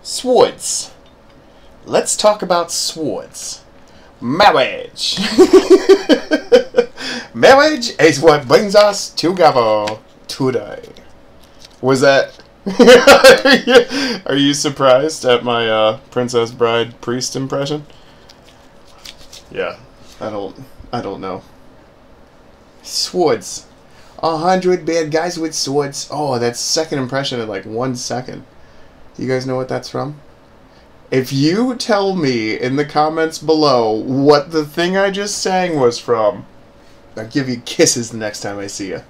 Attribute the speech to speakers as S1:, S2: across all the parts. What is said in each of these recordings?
S1: Swords. Let's talk about swords. Marriage. Marriage is what brings us together today. Was that... Are you surprised at my Princess Bride priest impression? Yeah, I don't know. Swords. 100 bad guys with swords. Oh, that's second impression in like 1 second. You guys know what that's from? If you tell me in the comments below what the thing I just sang was from, I'll give you kisses the next time I see you.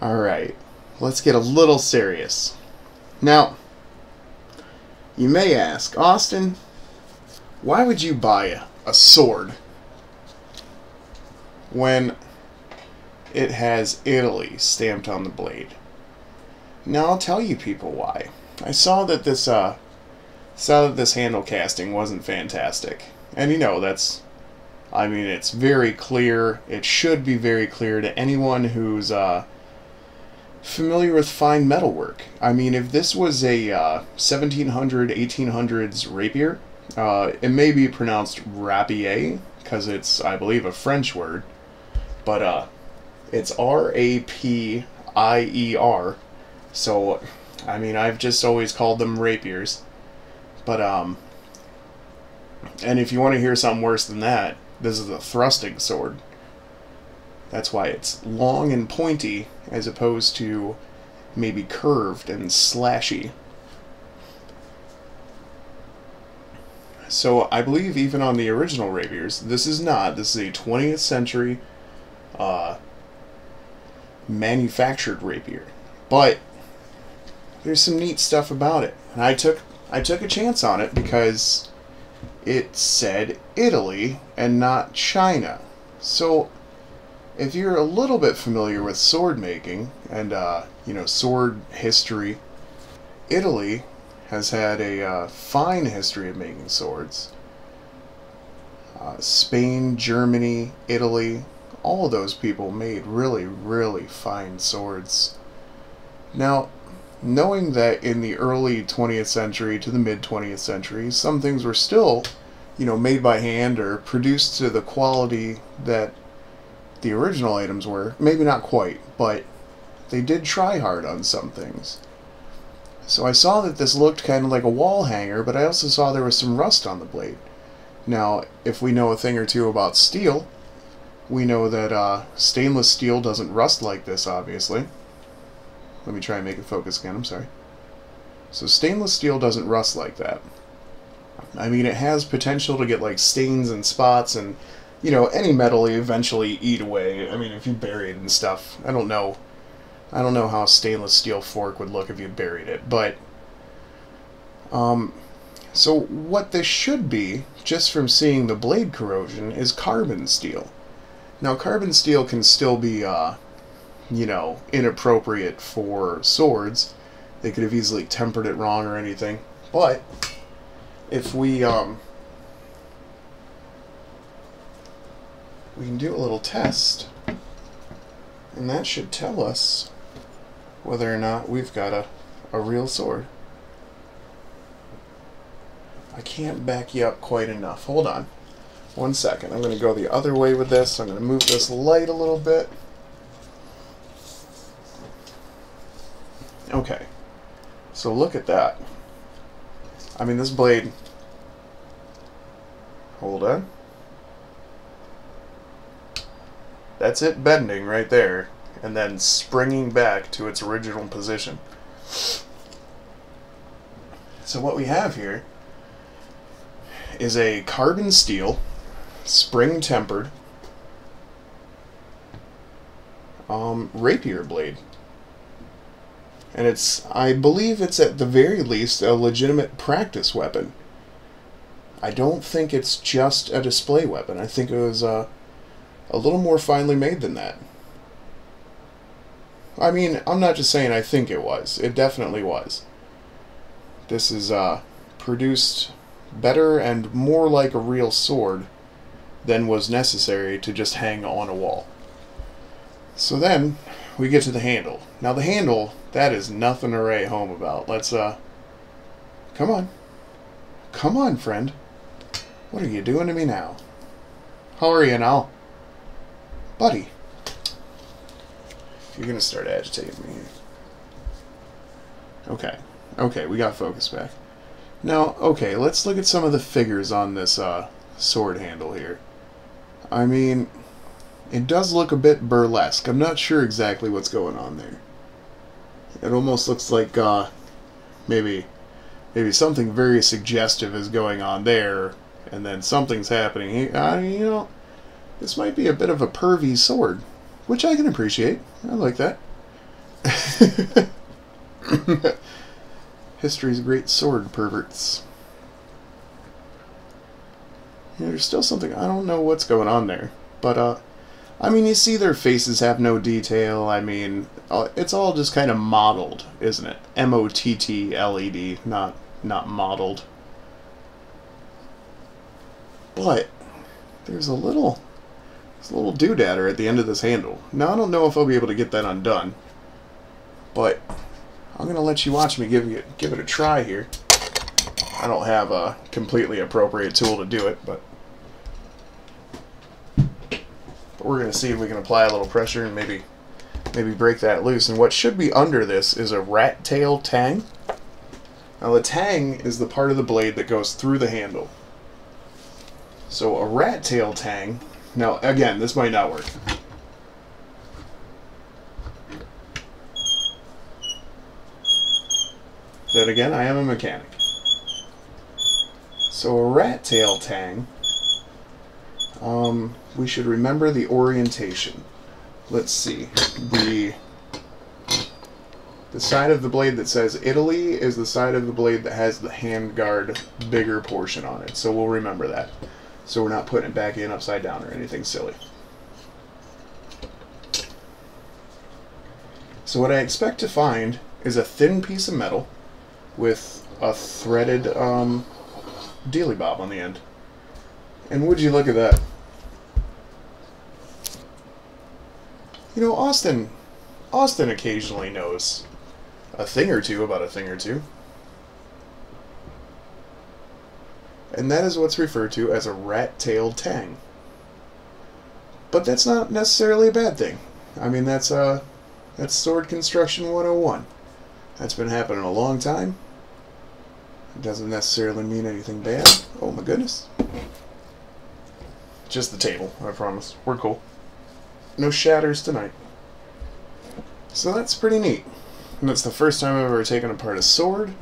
S1: Alright, let's get a little serious. Now, you may ask, Austin, why would you buy a sword when it has Italy stamped on the blade? Now I'll tell you people why. I saw that this handle casting wasn't fantastic, and you know it's very clear. It should be very clear to anyone who's familiar with fine metalwork. I mean, if this was a 1700, 1800s rapier, it may be pronounced rapier because it's, I believe, a French word, but it's R-A-P-I-E-R. So, I mean, I've just always called them rapiers. But, and if you want to hear something worse than that, this is a thrusting sword. That's why it's long and pointy, as opposed to maybe curved and slashy. So, I believe even on the original rapiers, this is a 20th century, manufactured rapier. But there's some neat stuff about it, and I took a chance on it because it said Italy and not China. So if you're a little bit familiar with sword making and sword history, Italy has had a fine history of making swords. Spain, Germany, Italy, all of those people made really, really fine swords. Now, knowing that in the early 20th century to the mid-20th century, some things were still, made by hand or produced to the quality that the original items were. Maybe not quite, but they did try hard on some things. So I saw that this looked kind of like a wall hanger, but I also saw there was some rust on the blade. Now, if we know a thing or two about steel, we know that stainless steel doesn't rust like this, obviously. Let me try and make it focus again, I'm sorry. So stainless steel doesn't rust like that. I mean, it has potential to get like stains and spots and, any metal you eventually eat away. I mean, if you bury it and stuff. I don't know how a stainless steel fork would look if you buried it, but so what this should be, just from seeing the blade corrosion, is carbon steel. Now, carbon steel can still be inappropriate for swords. They could have easily tempered it wrong or anything. But if we can do a little test, and that should tell us whether or not we've got a real sword. I can't back you up quite enough. Hold on. 1 second. I'm going to go the other way with this. I'm going to move this light a little bit. Okay, so look at that. I mean, this blade, hold on. That's it bending right there, and then springing back to its original position. So what we have here is a carbon steel, spring tempered, rapier blade. And I believe it's at the very least a legitimate practice weapon. I don't think it's just a display weapon. I think it was a little more finely made than that. I mean, I'm not just saying I think it was. It definitely was. This is produced better and more like a real sword than was necessary to just hang on a wall. So then we get to the handle. Now the handle, that is nothing to write home about. Let's Come on. Come on, friend. What are you doing to me now? How are you now? Buddy. You're going to start agitating me. Okay. Okay, we got focus back. Now, okay, let's look at some of the figures on this sword handle here. I mean, it does look a bit burlesque. I'm not sure exactly what's going on there. It almost looks like maybe something very suggestive is going on there, and then something's happening here. You know, this might be a bit of a pervy sword, which I can appreciate. I like that. History's great sword perverts. Yeah, there's still something, I don't know what's going on there, but I mean, you see their faces have no detail. I mean, it's all just kind of modeled, isn't it? M-O-T-T-L-E-D, not modeled. But there's a little doodadder at the end of this handle. Now, I don't know if I'll be able to get that undone, but I'm gonna let you watch me give it a try here. I don't have a completely appropriate tool to do it, but we're gonna see if we can apply a little pressure and maybe break that loose. And what should be under this is a rat tail tang. Now, the tang is the part of the blade that goes through the handle. So a rat tail tang. Now, again, this might not work. Then again, I am a mechanic. So a rat tail tang, we should remember the orientation. Let's see. The side of the blade that says Italy is the side of the blade that has the handguard bigger portion on it. So we'll remember that. So we're not putting it back in upside down or anything silly. So what I expect to find is a thin piece of metal with a threaded dealy bob on the end. And would you look at that? You know, Austin occasionally knows a thing or two about a thing or two. And that is what's referred to as a rat-tailed tang. But that's not necessarily a bad thing. I mean, that's sword construction 101. That's been happening a long time. It doesn't necessarily mean anything bad. Oh my goodness. Just the table, I promise. We're cool. No shatters tonight. So that's pretty neat. And that's the first time I've ever taken apart a sword.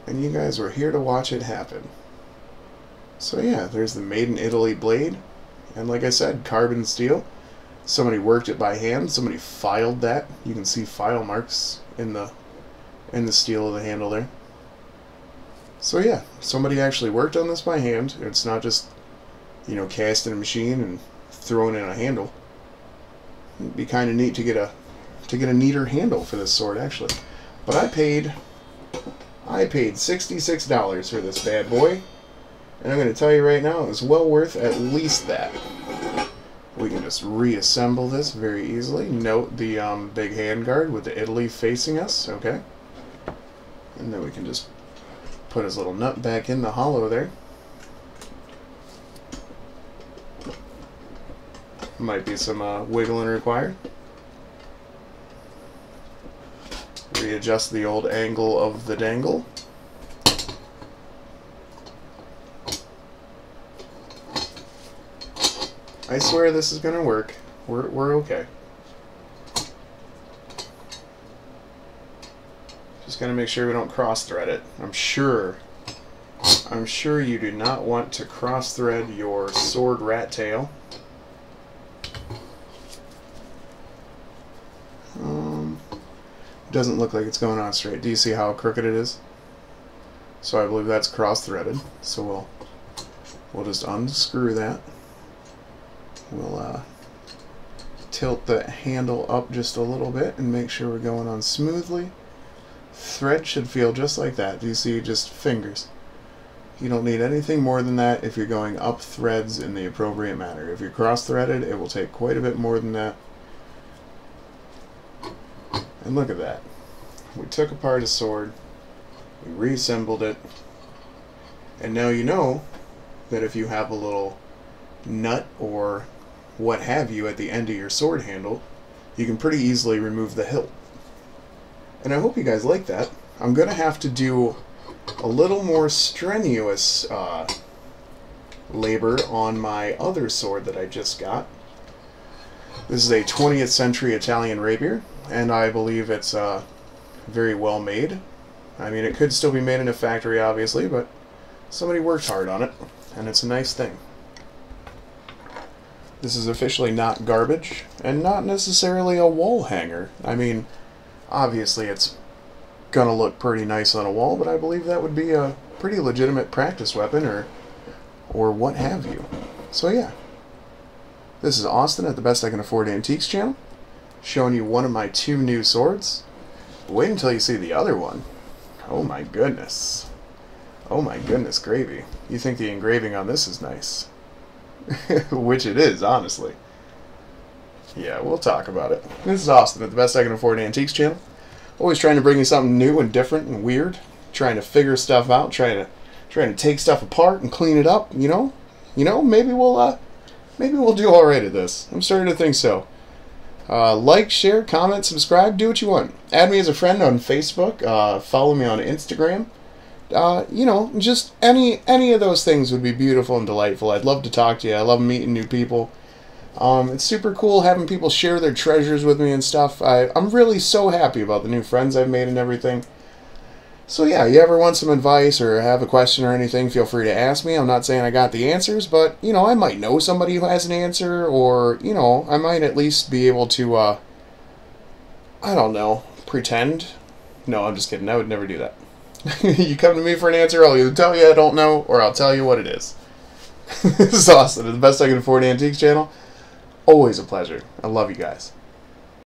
S1: And you guys were here to watch it happen. So yeah, there's the Made in Italy blade. And like I said, carbon steel. Somebody worked it by hand. Somebody filed that. You can see file marks in the steel of the handle there. So yeah, somebody actually worked on this by hand. It's not just, you know, cast in a machine and thrown in a handle. It'd be kind of neat to get a neater handle for this sword, actually. But I paid $66 for this bad boy, and I'm going to tell you right now, it was well worth at least that. We can just reassemble this very easily. Note the big handguard with the Italy facing us, okay? And then we can just put his little nut back in the hollow there. Might be some wiggling required. Readjust the old angle of the dangle. I swear this is going to work. We're okay. Just gotta make sure we don't cross-thread it. I'm sure you do not want to cross-thread your sword rat tail. Doesn't look like it's going on straight. Do you see how crooked it is? So I believe that's cross-threaded. So we'll just unscrew that. We'll tilt the handle up just a little bit and make sure we're going on smoothly. Thread should feel just like that. Do you see just fingers? You don't need anything more than that if you're going up threads in the appropriate manner. If you're cross-threaded, it will take quite a bit more than that. And look at that. We took apart a sword We reassembled it. And now you know that if you have a little nut or what have you at the end of your sword handle, you can pretty easily remove the hilt. And I hope you guys like that. I'm going to have to do a little more strenuous labor on my other sword that I just got. This is a 20th century Italian rapier, and I believe it's very well made. I mean, it could still be made in a factory, obviously, but somebody worked hard on it, and it's a nice thing. This is officially not garbage, and not necessarily a wall hanger. I mean, obviously it's gonna look pretty nice on a wall, but I believe that would be a pretty legitimate practice weapon, or what have you. So yeah. This is Austin at the Best I Can Afford Antiques channel, showing you one of my 2 new swords. Wait until you see the other one. Oh my goodness. Oh my goodness gravy. You think the engraving on this is nice. Which it is, honestly. Yeah, we'll talk about it. This is Austin at the Best I Can Afford Antiques channel. Always trying to bring you something new and different and weird. Trying to figure stuff out, trying to take stuff apart and clean it up, you know? Maybe we'll do alright at this. I'm starting to think so. Like, share, comment, subscribe, do what you want. Add me as a friend on Facebook. Follow me on Instagram. Just any of those things would be beautiful and delightful. I'd love to talk to you. I love meeting new people. It's super cool having people share their treasures with me and stuff. I'm really so happy about the new friends I've made and everything. So yeah, you ever want some advice or have a question or anything, feel free to ask me. I'm not saying I got the answers, but, I might know somebody who has an answer, or, I might at least be able to, I don't know, pretend. No, I'm just kidding. I would never do that. You come to me for an answer, I'll either tell you I don't know, or I'll tell you what it is. This is Austin at the Best I Can Afford Antiques channel. Always a pleasure. I love you guys.